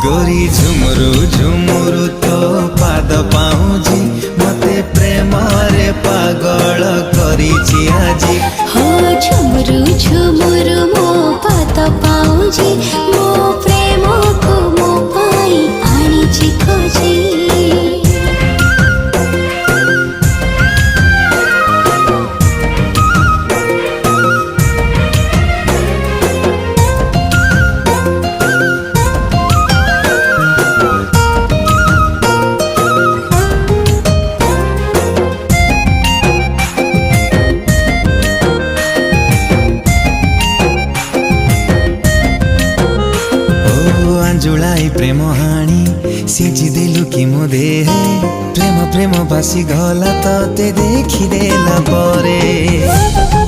गोरी झुमुरु झुमुरु तो पाद पाऊँची मते प्रेम रे पागल करिछि आजी। हो झुमुरु झुमुरु मो पाद पाऊँची मो प्रेम को मो पाई आनिछि खोजी। जुलाई प्रेम हाणी सिझी देलु कि मो देह प्रेम प्रेम बासी गला ते देखिदेला परे।